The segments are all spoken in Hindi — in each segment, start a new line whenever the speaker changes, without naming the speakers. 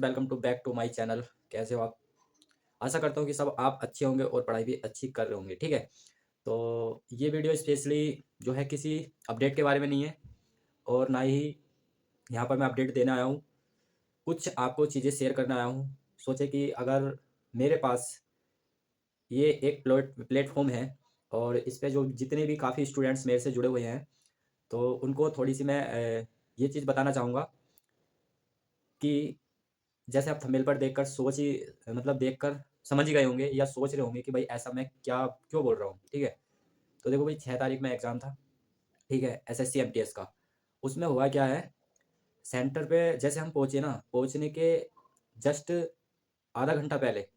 Welcome to back to my channel. कैसे हो आप? आशा करता हूँ कि सब आप अच्छे होंगे और पढ़ाई भी अच्छी कर रहे होंगे। ठीक है, तो ये वीडियो स्पेशली जो है किसी अपडेट के बारे में नहीं है और ना ही यहाँ पर मैं अपडेट देने आया हूँ। कुछ आपको चीज़ें शेयर करने आया हूँ। सोचे कि अगर मेरे पास ये एक प्लेटफॉर्म है और इस पे जो जितने भी काफ़ी स्टूडेंट्स मेरे से जुड़े हुए हैं, तो उनको थोड़ी सी मैं ये चीज़ बताना चाहूँगा कि जैसे आप थंबनेल पर देखकर सोच ही मतलब देखकर समझ ही गए होंगे या सोच रहे होंगे कि भाई ऐसा मैं क्या क्यों बोल रहा हूँ। ठीक है, तो देखो भाई 6 तारीख में एग्ज़ाम था। ठीक है, एसएससी एमटीएस का। उसमें हुआ क्या है, सेंटर पे जैसे हम पहुँचे ना, पहुँचने के जस्ट आधा घंटा पहले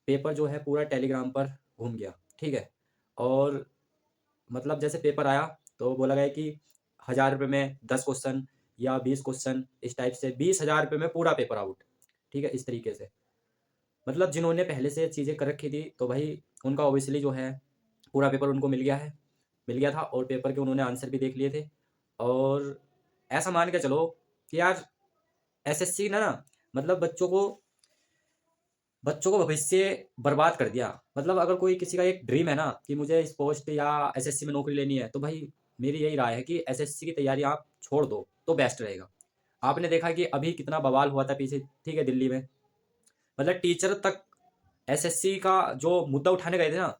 पेपर जो है पूरा टेलीग्राम पर घूम गया। ठीक है, और मतलब जैसे पेपर आया तो बोला गया कि 1000 रुपये में 10 क्वेश्चन या 20 क्वेश्चन, इस टाइप से 20,000 रुपये में पूरा पेपर आउट। ठीक है, इस तरीके से मतलब जिन्होंने पहले से चीज़ें कर रखी थी तो भाई उनका ऑब्वियसली जो है पूरा पेपर उनको मिल गया है, मिल गया था और पेपर के उन्होंने आंसर भी देख लिए थे। और ऐसा मान के चलो कि यार एसएससी ना मतलब बच्चों को भविष्य बर्बाद कर दिया। मतलब अगर कोई किसी का एक ड्रीम है ना कि मुझे इस पोस्ट या एसएससी में नौकरी लेनी है, तो भाई मेरी यही राय है कि एसएससी की तैयारी आप छोड़ दो तो बेस्ट रहेगा। आपने देखा कि अभी कितना बवाल हुआ था पीछे, ठीक है, दिल्ली में। मतलब टीचर तक एसएससी का जो मुद्दा उठाने गए थे ना,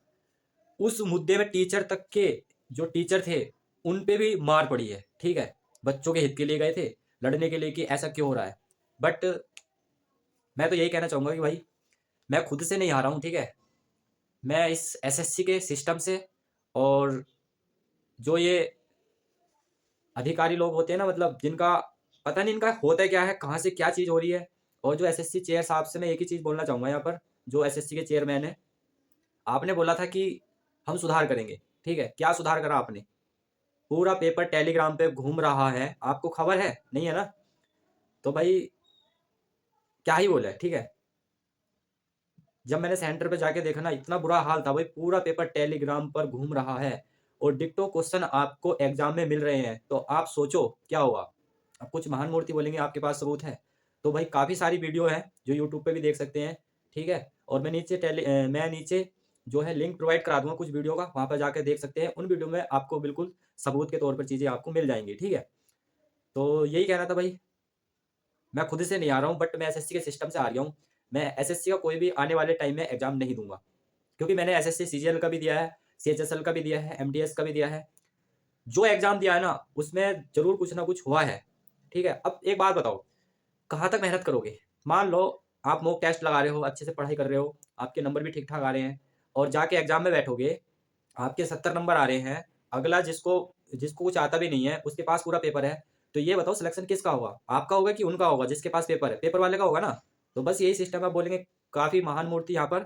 उस मुद्दे में टीचर तक के जो टीचर थे उन पे भी मार पड़ी है। ठीक है, बच्चों के हित के लिए गए थे लड़ने के लिए कि ऐसा क्यों हो रहा है। बट मैं तो यही कहना चाहूंगा कि भाई मैं खुद से नहीं हारा हूँ। ठीक है, मैं इस एसएससी के सिस्टम से और जो ये अधिकारी लोग होते हैं ना, मतलब जिनका पता नहीं इनका होता है क्या है, कहाँ से क्या चीज़ हो रही है। और जो एसएससी चेयर साहब से मैं एक ही चीज़ बोलना चाहूंगा यहाँ पर, जो एसएससी के चेयरमैन है, आपने बोला था कि हम सुधार करेंगे। ठीक है, क्या सुधार करा आपने? पूरा पेपर टेलीग्राम पे घूम रहा है, आपको खबर है नहीं है ना? तो भाई क्या ही बोले। ठीक है, जब मैंने सेंटर पे जाके देखा ना, इतना बुरा हाल था भाई, पूरा पेपर टेलीग्राम पर घूम रहा है और डिक्टो क्वेश्चन आपको एग्जाम में मिल रहे हैं। तो आप सोचो क्या होगा। अब कुछ महान मूर्ति बोलेंगे आपके पास सबूत है, तो भाई काफ़ी सारी वीडियो है जो यूट्यूब पे भी देख सकते हैं। ठीक है, और मैं नीचे जो है लिंक प्रोवाइड करा दूंगा कुछ वीडियो का, वहाँ पर जाकर देख सकते हैं। उन वीडियो में आपको बिल्कुल सबूत के तौर पर चीज़ें आपको मिल जाएंगी। ठीक है, तो यही कहना था भाई। मैं खुद से नहीं आ रहा हूँ, बट मैं एसएससी के सिस्टम से आ गया हूँ। मैं एसएससी का कोई भी आने वाले टाइम में एग्जाम नहीं दूंगा, क्योंकि मैंने एसएससी सीजीएल का भी दिया है, सीएचएसएल का भी दिया है, एमटीएस का भी दिया है। जो एग्जाम दिया है ना उसमें जरूर कुछ ना कुछ हुआ है। ठीक है, अब एक बात बताओ, कहाँ तक मेहनत करोगे? मान लो आप मॉक टेस्ट लगा रहे हो, अच्छे से पढ़ाई कर रहे हो, आपके नंबर भी ठीक ठाक आ रहे हैं, और जाके एग्जाम में बैठोगे, आपके 70 नंबर आ रहे हैं, अगला जिसको जिसको कुछ आता भी नहीं है उसके पास पूरा पेपर है, तो ये बताओ सिलेक्शन किसका होगा? आपका होगा कि उनका होगा जिसके पास पेपर है? पेपर वाले का होगा ना। तो बस यही सिस्टम है। बोलेंगे काफी महान मूर्ति यहाँ पर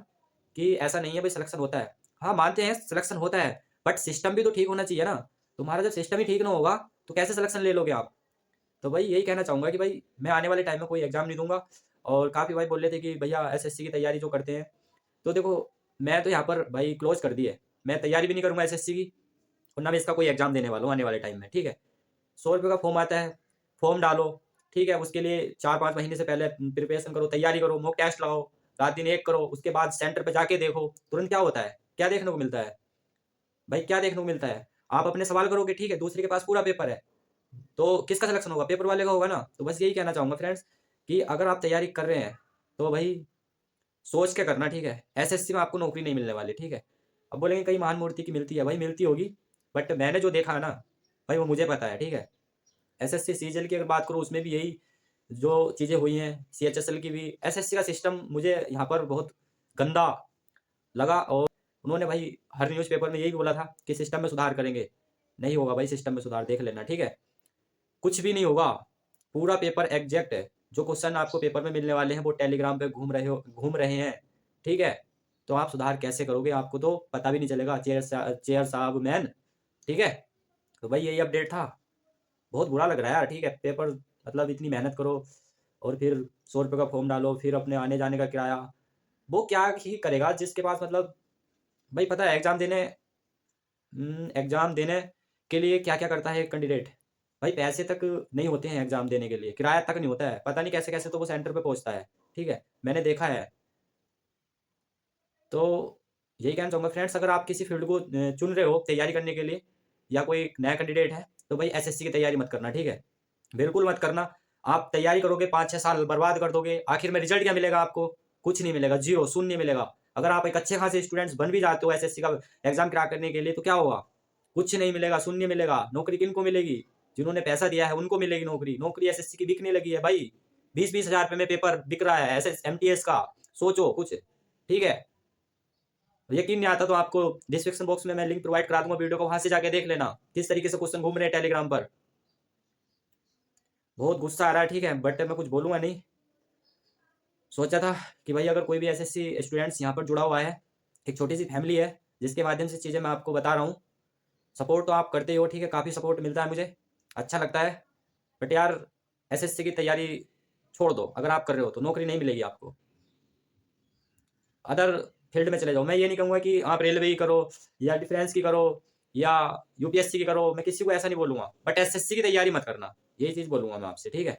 कि ऐसा नहीं है भाई सिलेक्शन होता है। हाँ मानते हैं सिलेक्शन होता है, बट सिस्टम भी तो ठीक होना चाहिए ना। तुम्हारा जब सिस्टम ही ठीक ना होगा तो कैसे सिलेक्शन ले लोगे आप? तो भाई यही कहना चाहूंगा कि भाई मैं आने वाले टाइम में कोई एग्जाम नहीं दूंगा। और काफी भाई बोल रहे थे कि भैया एसएससी की तैयारी जो करते हैं, तो देखो मैं तो यहाँ पर भाई क्लोज कर दी है। मैं तैयारी भी नहीं करूंगा एसएससी की, और ना मैं इसका कोई एग्जाम देने वाला हूँ आने वाले टाइम में। ठीक है, 100 रुपये का फॉर्म आता है, फॉर्म डालो। ठीक है, उसके लिए 4-5 महीने से पहले प्रिपरेशन करो, तैयारी करो, मॉक टेस्ट लगाओ, रात दिन एक करो, उसके बाद सेंटर पे जाके देखो तुरंत क्या होता है, क्या देखने को मिलता है? भाई क्या देखने को मिलता है? आप अपने सवाल करोगे, ठीक है, दूसरे के पास पूरा पेपर है, तो किसका सिलेक्शन होगा? पेपर वाले का होगा ना। तो बस यही कहना चाहूंगा फ्रेंड्स कि अगर आप तैयारी कर रहे हैं तो भाई सोच के करना। ठीक है, एसएससी में आपको नौकरी नहीं मिलने वाली। ठीक है, अब बोलेंगे कई महान मूर्ति की मिलती है, भाई मिलती होगी, बट मैंने जो देखा है ना भाई वो मुझे पता है। ठीक है, एसएससी सीजीएल की अगर बात करूँ उसमें भी यही जो चीज़ें हुई हैं, सीएचएसएल की भी। एसएससी का सिस्टम मुझे यहाँ पर बहुत गंदा लगा, और उन्होंने भाई हर न्यूज़पेपर में यही बोला था कि सिस्टम में सुधार करेंगे। नहीं होगा भाई सिस्टम में सुधार, देख लेना। ठीक है, कुछ भी नहीं होगा। पूरा पेपर एग्जैक्ट है, जो क्वेश्चन आपको पेपर में मिलने वाले हैं वो टेलीग्राम पे घूम रहे हैं। ठीक है, तो आप सुधार कैसे करोगे? आपको तो पता भी नहीं चलेगा, चेयर साहब मैन। ठीक है, तो भाई यही अपडेट था। बहुत बुरा लग रहा है यार। ठीक है, पेपर मतलब इतनी मेहनत करो और फिर 100 रुपये का फॉर्म डालो, फिर अपने आने जाने का किराया। वो क्या ही करेगा जिसके पास मतलब भाई पता है एग्जाम देने के लिए क्या क्या करता है एक कैंडिडेट। भाई पैसे तक नहीं होते हैं एग्जाम देने के लिए, किराया तक नहीं होता है, पता नहीं कैसे कैसे तो वो सेंटर पे पहुंचता है। ठीक है, मैंने देखा है। तो यही कहना चाहूँगा फ्रेंड्स, अगर आप किसी फील्ड को चुन रहे हो तैयारी करने के लिए, या कोई नया कैंडिडेट है, तो भाई एसएससी की तैयारी मत करना। ठीक है, बिल्कुल मत करना। आप तैयारी करोगे 5-6 साल बर्बाद कर दोगे, आखिर में रिजल्ट क्या मिलेगा आपको? कुछ नहीं मिलेगा, जीरो, शून्य मिलेगा। अगर आप एक अच्छे खासे स्टूडेंट्स बन भी जाते हो एसएससी का एग्जाम क्रैक करने के लिए, तो क्या होगा? कुछ नहीं मिलेगा, शून्य मिलेगा। नौकरी किनको मिलेगी? जिन्होंने पैसा दिया है उनको मिलेगी नौकरी। नौकरी एसएससी की बिकने लगी है भाई, 20-20 हज़ार रुपये में पेपर बिक रहा है एस एमटीएस का। सोचो कुछ। ठीक है, यकीन नहीं आता तो आपको डिस्क्रिप्शन बॉक्स में मैं लिंक प्रोवाइड करा दूंगा वीडियो को, वहां से जाके देख लेना किस तरीके से क्वेश्चन घूम रहे हैं टेलीग्राम पर। बहुत गुस्सा आ रहा है, ठीक है, बट मैं कुछ बोलूंगा नहीं। सोचा था कि भाई अगर कोई भी एसएससी स्टूडेंट्स यहाँ पर जुड़ा हुआ है, एक छोटी सी फैमिली है जिसके माध्यम से चीज़ें मैं आपको बता रहा हूँ। सपोर्ट तो आप करते ही हो, ठीक है, काफ़ी सपोर्ट मिलता है मुझे, अच्छा लगता है। बट यार, एसएससी की तैयारी छोड़ दो। अगर आप कर रहे हो तो नौकरी नहीं मिलेगी आपको, अदर फील्ड में चले जाओ। मैं ये नहीं कहूँगा कि आप रेलवे की करो, या डिफेंस की करो, या यूपीएससी की करो, मैं किसी को ऐसा नहीं बोलूँगा, बट एसएससी की तैयारी मत करना, यही चीज़ बोलूँगा मैं आपसे। ठीक है।